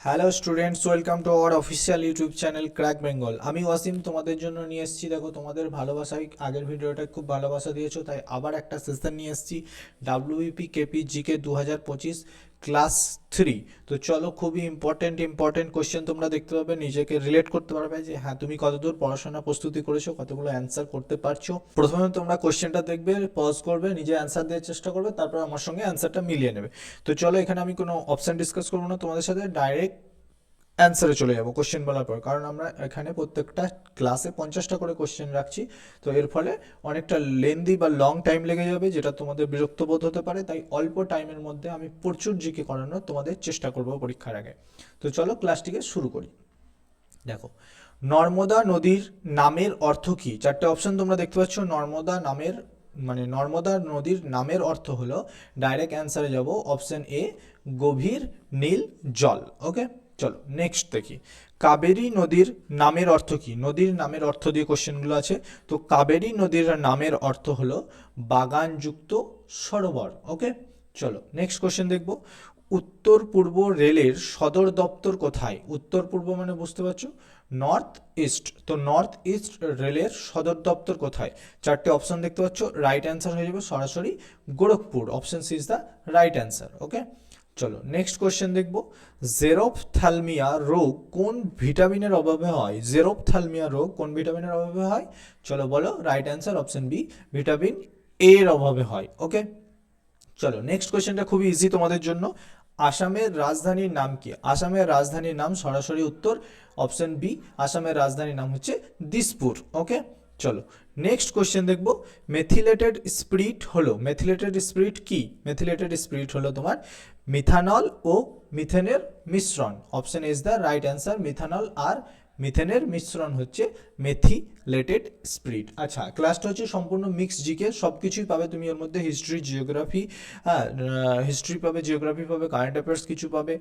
Hello students, welcome to our official YouTube channel crack Bengal. আমি ওয়াসিম তোমাদের জন্য নিয়ে এসেছি। দেখো, তোমাদের ভালোবাসায় আগের ভিডিওটা খুব ভালোবাসা দিয়েছো, তাই আবার একটা সেশন নিয়ে এসেছি ডাব্লিউবিপি কেপি জিকে 2025 ক্লাস 3। তো চলো, খুবই ইম্পর্টেন্ট কোশ্চেন তোমরা দেখতে পাবে, নিজেকে রিলেট করতে পারবে যে হ্যাঁ তুমি কতদূর পড়াশোনা প্রস্তুতি করেছো, কতগুলো অ্যান্সার করতে পারছো। প্রথমে তোমরা কোশ্চেনটা দেখবে, পজ করবে, নিজে অ্যান্সার দেওয়ার চেষ্টা করবে, তারপর আমার সঙ্গে অ্যান্সারটা মিলিয়ে নেবে। তো চলো, এখানে আমি কোনো অপশান ডিসকাস করবো না তোমাদের সাথে, ডাইরেক্ট অ্যান্সারে চলে যাবো কোশ্চেন বলার পর। কারণ আমরা এখানে প্রত্যেকটা ক্লাসে 50টা করে কোশ্চেন রাখছি, তো এর ফলে অনেকটা লেন্দি বা লং টাইম লেগে যাবে, যেটা তোমাদের বিরক্ত বোধ হতে পারে। তাই অল্প টাইমের মধ্যে আমি প্রচুর জিকে করানোর তোমাদের চেষ্টা করব পরীক্ষার আগে। তো চলো ক্লাসটিকে শুরু করি। দেখো, নর্মদা নদীর নামের অর্থ কি? চারটে অপশন তোমরা দেখতে পাচ্ছ। নর্মদা নদীর নামের অর্থ হলো, ডাইরেক্ট অ্যান্সারে যাব, অপশন এ, গভীর নীল জল। ওকে, চলো নেক্সট দেখি। কাবেরী নদীর নামের অর্থ কি? নদীর নামের অর্থ দিয়ে কোশ্চেনগুলো আছে। তো কাবেরী নদীর নামের অর্থ হলো বাগানযুক্ত সরোবর। ওকে, চলো নেক্সট কোশ্চেন দেখব। উত্তর পূর্ব রেলের সদর দপ্তর কোথায়? উত্তর পূর্ব মানে বুঝতে পারছো, নর্থ ইস্ট। তো নর্থ ইস্ট রেলের সদর দপ্তর কোথায়? চারটে অপশন দেখতে পাচ্ছ, রাইট অ্যান্সার হয়ে যাবে সরাসরি Gorakhpur. Option C is the right answer. Okay, চলো নেক্সট কোশ্চেন দেখব। জেরোপথ্যালমিয়া রোগ কোন ভিটামিনের অভাবে হয়? জেরোপথ্যালমিয়া রোগ কোন ভিটামিনের অভাবে হয়? চলো বলো, right answer option B, vitamin A এর অভাবে হয়। ওকে, চলো নেক্সট কোশ্চেনটা খুবই ইজি তোমাদের জন্য। আসামের রাজধানীর নাম কি? আসামের রাজধানীর নাম সরাসরি উত্তর অপশন বি, আসামের রাজধানীর নাম হচ্ছে দিসপুর। ওকে, চলো নেক্সট কোশ্চেন দেখব। মেথিলেটেড স্পিরিট হলো, মেথিলেটেড স্পিরিট কি? মেথিলেটেড স্পিরিট হলো তোমার মিথানল ও মিথেনের মিশ্রণ। Option is the right answer. Methanol আর মিথেনের মিশ্রণ হচ্ছে মেথিলেটেড স্পিরিট। আচ্ছা, ক্লাসটা হচ্ছে সম্পূর্ণ মিক্স জিকে, সব কিছুই পাবে তুমি এর মধ্যে। হিস্ট্রি, জিওগ্রাফি, হ্যাঁ হিস্ট্রি পাবে, জিওগ্রাফি পাবে, কারেন্ট অ্যাফেয়ার্স কিছু পাবে,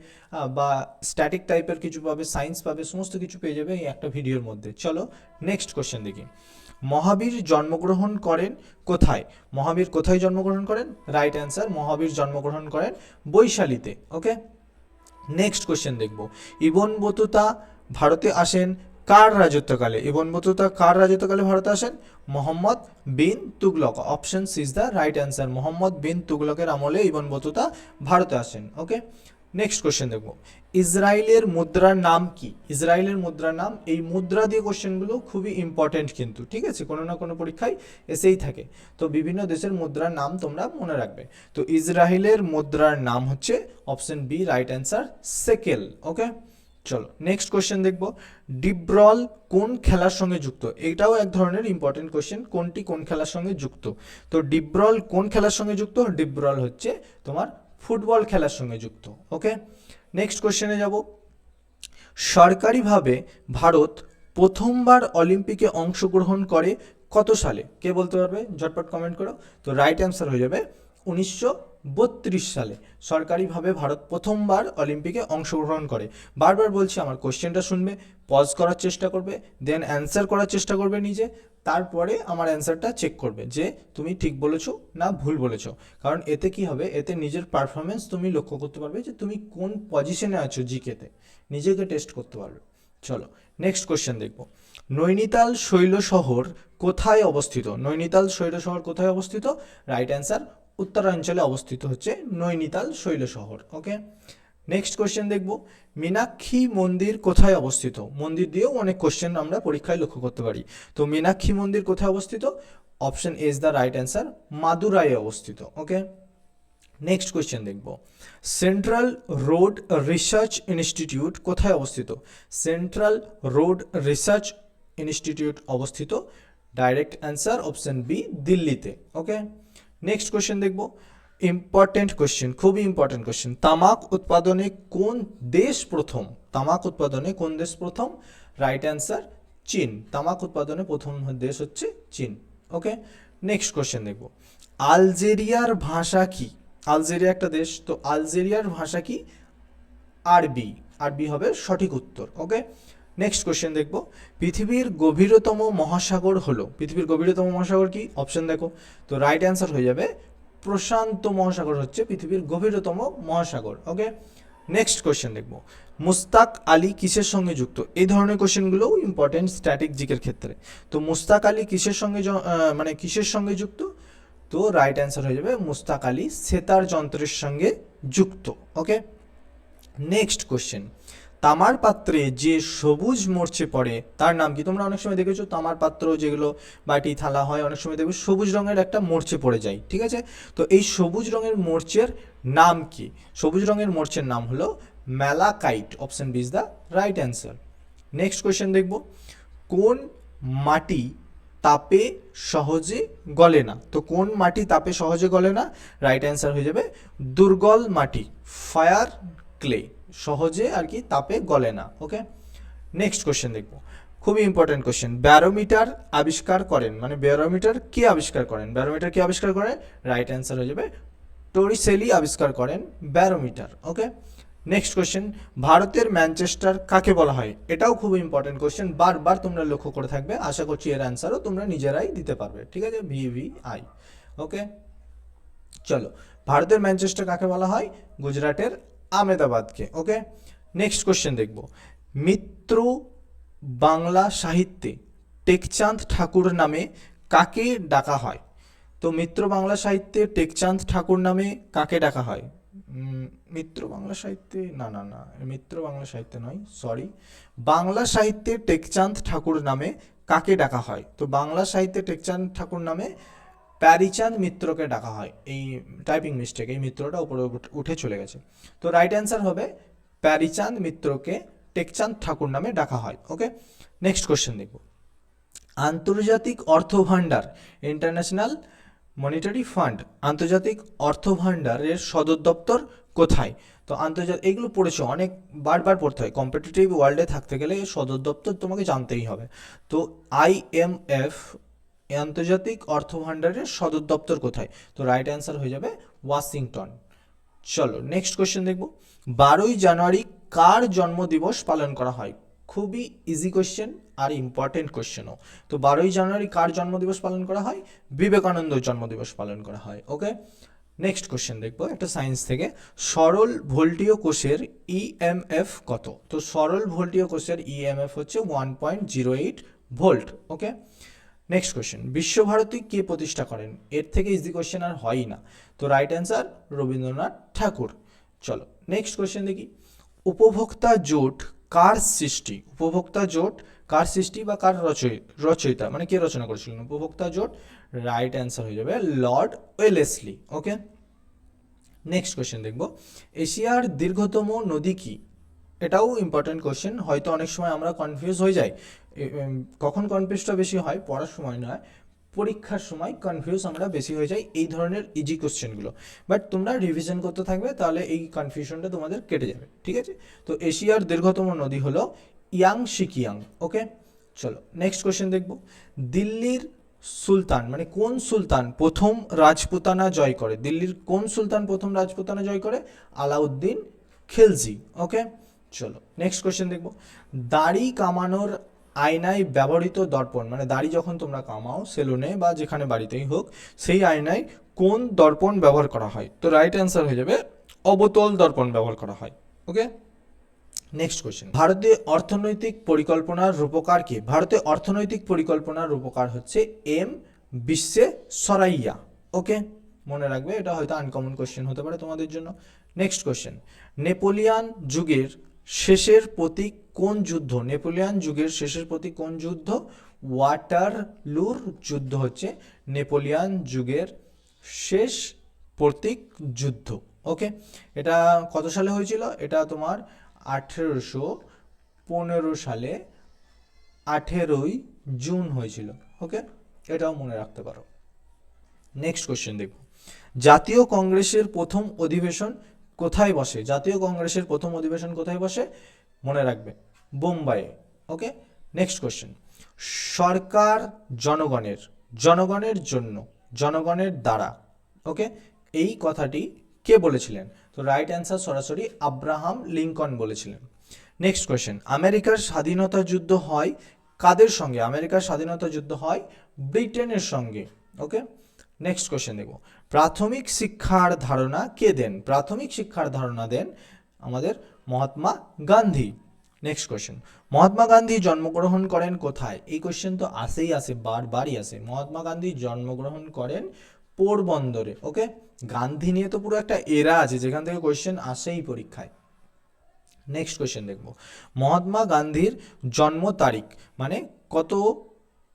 বা স্ট্যাটিক টাইপের কিছু পাবে, সায়েন্স পাবে, সমস্ত কিছু পেয়ে যাবে এই একটা ভিডিওর মধ্যে। চলো নেক্সট কোশ্চেন দেখি। মহাবীর জন্মগ্রহণ করেন কোথায়? মহাবীর কোথায় জন্মগ্রহণ করেন? রাইট অ্যান্সার, মহাবীর জন্মগ্রহণ করেন বৈশালীতে। ওকে, নেক্সট কোশ্চেন দেখব। ইবন বতুতা ভারতে আসেন কার রাজত্বকালে? ইবন বতুতা কার রাজত্বকালে ভারতে আসেন? Mohammad bin Tughlaq. Option C is the right answer. Mohammad bin তুগলকের আমলে ইবন বতুতা ভারতে আসেন। ওকে, নেক্সট কোশ্চেন দেখব। ইসরায়েলের মুদ্রার নাম কি? ইসরায়েলের মুদ্রার নাম, এই মুদ্রা দিয়ে কোশ্চেনগুলো খুবই ইম্পর্টেন্ট কিন্তু, ঠিক আছে, কোনো না কোনো পরীক্ষায় এসেই থাকে। তো বিভিন্ন দেশের মুদ্রার নাম তোমরা মনে রাখবে। তো ইসরায়েলের মুদ্রার নাম হচ্ছে অপশন বি, রাইট অ্যান্সার, সেকেল। ওকে, চলো নেক্সট কোশ্চেন দেখব। ডিব্রল কোন খেলার সঙ্গে যুক্ত? এটাও এক ধরনের ইম্পর্টেন্ট কোশ্চেন, কোনটি কোন খেলার সঙ্গে যুক্ত? তো ডিব্রল কোন খেলার সঙ্গে যুক্ত? ডিব্রল হচ্ছে তোমার ফুটবল খেলার সঙ্গে যুক্ত। ওকে, নেক্সট কোশ্চেনে যাব। সরকারিভাবে ভারত প্রথমবার অলিম্পিকে অংশগ্রহণ করে কত সালে? কে বলতে পারবে? ঝটপট কমেন্ট করো। তো রাইট অ্যান্সার হয়ে যাবে 1932 সালে সরকারিভাবে ভারত প্রথমবার অলিম্পিকে অংশগ্রহণ করে। বারবার বলছি, আমার কোশ্চেনটা শুনবে, পজ করার চেষ্টা করবে, দেন অ্যান্সার করার চেষ্টা করবে নিজে, তারপরে আমার অ্যান্সারটা চেক করবে যে তুমি ঠিক বলেছো না ভুল বলেছো। কারণ এতে কি হবে, এতে নিজের পারফরমেন্স তুমি লক্ষ্য করতে পারবে যে তুমি কোন পজিশনে আছো জিকেতে, নিজেকে টেস্ট করতে পারবে। চলো নেক্সট কোশ্চেন দেখব। নৈনিতাল শৈল শহর কোথায় অবস্থিত? নৈনিতাল শৈল শহর কোথায় অবস্থিত? রাইট অ্যান্সার, উত্তরাঞ্চলে অবস্থিত হচ্ছে নৈনিতাল শৈল শহর। ওকে, নেক্সট কোশ্চেন দেখব। মীনাক্ষী মন্দির কোথায় অবস্থিত? মন্দির দিয়েও অনেক কোশ্চেন আমরা পরীক্ষায় লক্ষ্য করতে পারি। তো মীনাক্ষী মন্দির কোথায় অবস্থিত? Option A is the right answer, মাদুরাইয়ে অবস্থিত। ওকে, নেক্সট কোয়েশ্চেন দেখব। সেন্ট্রাল রোড রিসার্চ ইনস্টিটিউট কোথায় অবস্থিত? সেন্ট্রাল রোড রিসার্চ ইনস্টিটিউট অবস্থিত, ডাইরেক্ট অ্যান্সার অপশন বি, দিল্লিতে। ওকে, নেক্সট কোয়েশ্চেন দেখব। ইম্পর্টেন্ট কোয়েশ্চেন, খুবই ইম্পর্টেন্ট কোয়েশ্চেন। তামাক উৎপাদনে কোন দেশ প্রথম? তামাক উৎপাদনে কোন দেশ প্রথম? রাইট অ্যান্সার, চীন। তামাক উৎপাদনে প্রথম দেশ হচ্ছে চীন। ওকে, নেক্সট কোয়েশ্চেন দেখব। আলজেরিয়ার ভাষা কি? আলজেরিয়া একটা দেশ, তো আলজেরিয়ার ভাষা কি? আরবি। আরবি হবে সঠিক উত্তর। ওকে, নেক্সট কোশ্চেন দেখব। পৃথিবীর গভীরতম মহাসাগর হলো, পৃথিবীর গভীরতম মহাসাগর কি? অপশন দেখো। তো রাইট অ্যান্সার হয়ে যাবে প্রশান্ত মহাসাগর হচ্ছে পৃথিবীর গভীরতম মহাসাগর। ওকে, নেক্সট কোশ্চেন দেখবো, মুস্তাক আলী কিসের সঙ্গে যুক্ত? এই ধরনের কোশ্চেনগুলোও ইম্পর্টেন্ট স্ট্যাটিক জিকের ক্ষেত্রে। তো মুস্তাক আলী কিসের সঙ্গে মানে কিসের সঙ্গে যুক্ত? তো রাইট অ্যান্সার হয়ে যাবে মুস্তাক আলী সেতার যন্ত্রের সঙ্গে যুক্ত। ওকে, নেক্সট কোশ্চেন, তামার পাত্রে যে সবুজ মরচে পড়ে তার নাম কি? তোমরা অনেক সময় দেখেছো তামার পাত্র যেগুলো বাটি থালা হয়, অনেক সময় দেখবে সবুজ রঙের একটা মরচে পড়ে যায়, ঠিক আছে? তো এই সবুজ রঙের মরচের নাম কি? সবুজ রঙের মরচের নাম হলো malachite. Option B is the right answer. Next question দেখব, কোন মাটি তাপে সহজে গলে না? তো কোন মাটি তাপে সহজে গলে না? রাইট অ্যান্সার হয়ে যাবে দুর্গল মাটি, ফায়ার ক্লে, সহজে আর কি তাপে গলে না। ওকে, নেক্সট কোশ্চেন দেখব, খুবই ইম্পর্টেন্ট কোশ্চেন, ব্যারোমিটার আবিষ্কার করেন, মানে ব্যারোমিটার কে আবিষ্কার করেন? ব্যারোমিটার কে আবিষ্কার করেন? রাইট অ্যান্সার হয়ে যাবে টরিসেলি আবিষ্কার করেন ব্যারোমিটার। ওকে, নেক্সট কোশ্চেন, ভারতের ম্যানচেস্টার কাকে বলা হয়? এটাও খুব ইম্পর্টেন্ট কোশ্চেন, বারবার তোমরা লক্ষ্য করে থাকবে, আশা করছি এর অ্যান্সারও তোমরা নিজেরাই দিতে পারবে, ঠিক আছে? VVI। ওকে, চলো, ভারতের ম্যানচেস্টার কাকে বলা হয়? গুজরাটের আহমেদাবাদকে। ওকে, নেক্সট কোশ্চেন দেখব, মিত্র বাংলা সাহিত্যে টেকচাঁদ ঠাকুর নামে কাকে ডাকা হয়? তো মিত্র বাংলা সাহিত্যে টেকচাঁদ ঠাকুর নামে কাকে ডাকা হয়? মিত্র বাংলা সাহিত্যে না না না, মিত্র বাংলা সাহিত্যে নয়, সরি, বাংলা সাহিত্যে টেকচাঁদ ঠাকুর নামে কাকে ডাকা হয়? তো বাংলা সাহিত্যে টেকচাঁদ ঠাকুর নামে প্যারিচাঁদ মিত্রকে ডাকা হয়। এই টাইপিং মিস্টেক, এই মিত্রটা উপরে উঠে চলে গেছে। তো রাইট অ্যান্সার হবে প্যারিচাঁদ মিত্রকে টেকচাঁদ ঠাকুর নামে ডাকা হয়। ওকে, নেক্সট কোশ্চেন দেখব, আন্তর্জাতিক অর্থ ভাণ্ডার, ইন্টারন্যাশনাল মনিটারি ফান্ড, আন্তর্জাতিক অর্থ ভাণ্ডারের সদর দপ্তর কোথায়? তো আন্তর্জাতিক, এগুলো পড়েছো অনেক, বারবার পড়তে হয়, কম্পিটিটিভ ওয়ার্ল্ডে থাকতে গেলে সদর দপ্তর তোমাকে জানতেই হবে। তো IMF, আন্তর্জাতিক অর্থ ভাণ্ডারের সদর দপ্তর কোথায়? তো রাইট অ্যান্সার হয়ে যাবে ওয়াশিংটন। চলো, নেক্সট কোশ্চেন দেখব, 12ই জানুয়ারি কার জন্মদিবস পালন করা হয়? খুবই ইজি কোশ্চেন আর ইম্পর্টেন্ট কোশ্চেনও। তো 12ই জানুয়ারি কার জন্মদিবস পালন করা হয়? বিবেকানন্দ জন্মদিবস পালন করা হয়। ওকে, নেক্সট কোশ্চেন দেখবো একটা সায়েন্স থেকে, সরল ভোল্টীয় কোষের EMF কত? তো সরল ভোল্টীয় কোষের EMF হচ্ছে 1.08 ভোল্ট। ওকে, নেক্সট কোশ্চেন, বিশ্বভারতী কে প্রতিষ্ঠা করেন? এর থেকে ইজি কোশ্চেন আর হয়ই না। তো রাইট অ্যান্সার রবীন্দ্রনাথ ঠাকুর। চলো, নেক্সট কোশ্চেন দেখি, উপভোক্তা জোট কার সৃষ্টি? উপভোক্তা জোট কার সৃষ্টি বা কার রচয়িতা, মানে কে রচনা করেছিলেন উপভোক্তা জোট? রাইট অ্যান্সার হয়ে যাবে লর্ড ওয়েলেসলি। ওকে, নেক্সট কোশ্চেন দেখব, এশিয়ার দীর্ঘতম নদী কি? এটাও ইম্পর্টেন্ট কোশ্চেন, হয়তো অনেক সময় আমরা কনফিউজ হয়ে যাই। কখন কনফিউজটা বেশি হয়? পড়ার সময় নয়, পরীক্ষার সময় কনফিউজ আমরা বেশি হয়ে যাই এই ধরনের ইজি কোশ্চেনগুলো। বাট তোমরা রিভিশন করতে থাকবে, তাহলে এই কনফিউশনটা তোমাদের কেটে যাবে, ঠিক আছে? তো এশিয়ার দীর্ঘতম নদী হলো ইয়াংশিকিয়াং। ওকে, চলো, নেক্সট কোশ্চেন দেখব, দিল্লির সুলতান, মানে কোন সুলতান প্রথম রাজপুতানা জয় করে? দিল্লির কোন সুলতান প্রথম রাজপুতানা জয় করে? আলাউদ্দিন খিলজি। ওকে, চলো, নেক্সট কোশ্চেন দেখব, দাড়ি কামানোর আয়নায় ব্যবহৃত দর্পণ, মানে দাড়ি যখন তোমরা কামাও সেলুনে বা যেখানে বাড়িতেই হোক, সেই আয়নায় কোন দর্পণ ব্যবহার করা হয়? তো রাইট অ্যান্সার হয়ে যাবে অবতল দর্পণ ব্যবহার করা হয়। ওকে, নেক্সট কোশ্চেন, ভারতীয় অর্থনৈতিক পরিকল্পনার রূপকার কে? ভারতীয় অর্থনৈতিক পরিকল্পনার রূপকার হচ্ছে M বিশ্বেশ্বরাইয়া। ওকে, মনে রাখবে, এটা হয়তো আনকমন কোশ্চেন হতে পারে তোমাদের জন্য। নেক্সট কোশ্চেন, নেপোলিয়ান যুগের শেষের প্রতীক কোন যুদ্ধ? নেপোলিয়ান যুগের শেষের প্রতীক কোন যুদ্ধ? ওয়াটারলুর যুদ্ধ হচ্ছে নেপোলিয়ান যুগের শেষ প্রতীক যুদ্ধ। ওকে, এটা কত সালে হয়েছিল? এটা তোমার 1815 সালে 18ই জুন হয়েছিল। ওকে, এটাও মনে রাখতে পারো। নেক্সট কোশ্চেন দেখব, জাতীয় কংগ্রেসের প্রথম অধিবেশন কোথায় বসে? জাতীয় কংগ্রেসের প্রথম অধিবেশন কোথায় বসে? মনে রাখবে, বোম্বাইয়ে। ওকে, নেক্সট কোশ্চেন, সরকার জনগণের, জনগণের জন্য, জনগণের দ্বারা, ওকে, এই কথাটি কে বলেছিলেন? তো রাইট অ্যান্সার সরাসরি আব্রাহাম লিঙ্কন বলেছিলেন। নেক্সট কোয়েশ্চেন, আমেরিকার স্বাধীনতা যুদ্ধ হয় কাদের সঙ্গে? আমেরিকার স্বাধীনতা যুদ্ধ হয় ব্রিটেনের সঙ্গে। ওকে, নেক্সট কোয়েশ্চেন দেখব, প্রাথমিক শিক্ষার ধারণা কে দেন? প্রাথমিক শিক্ষার ধারণা দেন আমাদের মহাত্মা গান্ধী। নেক্সট কোশ্চেন, মহাত্মা গান্ধী জন্মগ্রহণ করেন কোথায়? এই কোশ্চেন তো আসেই আসে, বারবারই আসে। মহাত্মা গান্ধী জন্মগ্রহণ করেন পোরবন্দরে। ওকে, গান্ধী নিয়ে তো পুরো একটা এরা আছে যেখান থেকে কোশ্চেন আসেই পরীক্ষায়। নেক্সট কোশ্চেন দেখব, মহাত্মা গান্ধীর জন্ম তারিখ, মানে কত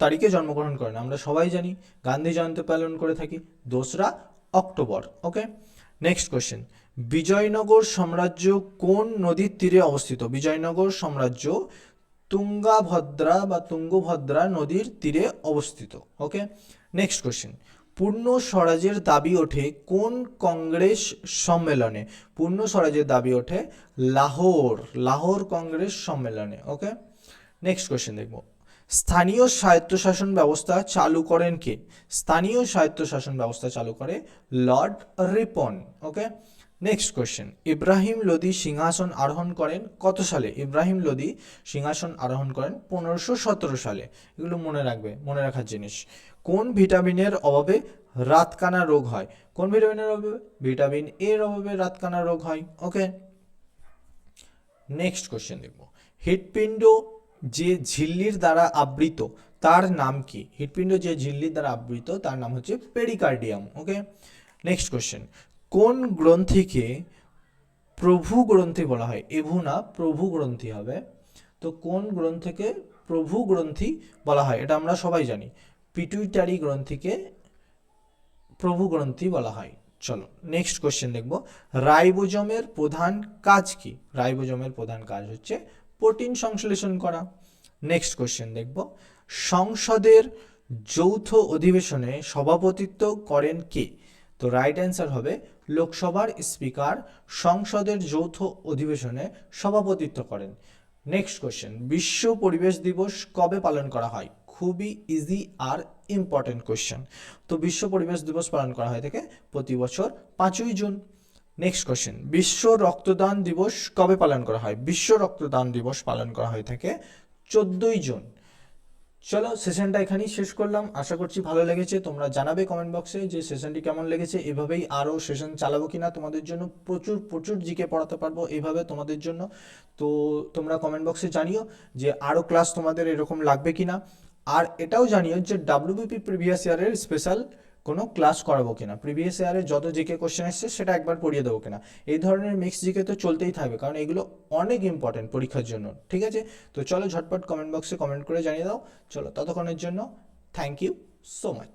তারিখে জন্মগ্রহণ করেন? আমরা সবাই জানি গান্ধী জয়ন্তী পালন করে থাকি 2রা অক্টোবর। ওকে, নেক্সট কোশ্চেন, বিজয়নগর সাম্রাজ্য কোন নদীর তীরে অবস্থিত? বিজয়নগর সাম্রাজ্য তুঙ্গভদ্রা নদীর তীরে অবস্থিত। ওকে, নেক্সট কোশ্চেন, পূর্ণ স্বরাজের দাবি ওঠে কোন কংগ্রেস সম্মেলনে? পূর্ণ স্বরাজের দাবি ওঠে লাহোর কংগ্রেস সম্মেলনে। ওকে, নেক্সট কোশ্চেন দেখব, স্থানীয় স্বায়ত্তশাসন ব্যবস্থা চালু করেন কে? স্থানীয় স্বায়ত্তশাসন ব্যবস্থা চালু করে লর্ড রিপন। ওকে, নেক্সট কোশ্চেন, ইব্রাহিম লোদি সিংহাসন আরোহণ করেন কত সালে? ইব্রাহিম লোদি সিংহাসন আরোহণ করেন 1517 সালে। এগুলো মনে রাখবে, মনে রাখার জিনিস। কোন ভিটামিনের অভাবে রাতকানা রোগ হয়? কোন ভিটামিনের অভাবে? ভিটামিন এর অভাবে রাতকানা রোগ হয়। ওকে, নেক্সট কোশ্চেন দেখব, হৃৎপিণ্ড যে ঝিল্লির দ্বারা আবৃত তার নাম কি? হৃৎপিণ্ড যে ঝিল্লির দ্বারা আবৃত তার নাম হচ্ছে পেরিকার্ডিয়াম। ওকে, নেক্সট কোশ্চেন, কোন গ্রন্থিকে প্রভু গ্রন্থি বলা হয়? এভু না, প্রভু গ্রন্থি হবে। তো কোন গ্রন্থিকে প্রভু গ্রন্থি বলা হয়? এটা আমরা সবাই জানি, পিটুইটারি গ্রন্থিকে প্রভু গ্রন্থি বলা হয়। চলো নেক্সট কোশ্চেন দেখব, রাইবোজোমের প্রধান কাজ কি? রাইবোজোমের প্রধান কাজ হচ্ছে প্রোটিন সংশ্লেষণ করা। নেক্সট কোশ্চেন দেখব, সংসদের যৌথ অধিবেশনে সভাপতিত্ব করেন কে? তো রাইট অ্যান্সার হবে লোকসভার স্পিকার সংসদের যৌথ অধিবেশনে সভাপতিত্ব করেন। নেক্সট কোশ্চেন, বিশ্ব পরিবেশ দিবস কবে পালন করা হয়? খুবই ইজি আর ইম্পর্টেন্ট কোশ্চেন। তো বিশ্ব পরিবেশ দিবস পালন করা হয় থাকে প্রতি বছর 5ই জুন। নেক্সট কোশ্চেন, বিশ্ব রক্তদান দিবস কবে পালন করা হয়? বিশ্ব রক্তদান দিবস পালন করা হয়ে থাকে 14ই জুন। চলো সেশনটা এখানেই শেষ করলাম, আশা করছি ভালো লেগেছে। তোমরা জানাবে কমেন্ট বক্সে যে সেশনটি কেমন লেগেছে। এভাবেই আরও সেশন চালাবো কিনা তোমাদের জন্য, প্রচুর জিকে পড়াতে পারবো এইভাবে তোমাদের জন্য। তো তোমরা কমেন্ট বক্সে জানিও যে আরও ক্লাস তোমাদের এরকম লাগবে কিনা। আর এটাও জানিও যে ডাব্লিউবিপি প্রিভিয়াস ইয়ারের স্পেশাল কোনো ক্লাস করাবো কিনা, প্রিভিয়াস ইয়ারে যত জিকে কোশ্চেন এসছে সেটা একবার পড়িয়ে দেবো কিনা। এই ধরনের মিক্স জিকে তো চলতেই থাকবে, কারণ এগুলো অনেক ইম্পর্টেন্ট পরীক্ষার জন্য। ঠিক আছে, তো চলো ঝটপট কমেন্ট বক্সে কমেন্ট করে জানিয়ে দাও। চলো ততক্ষণের জন্য থ্যাংক ইউ সো মাচ।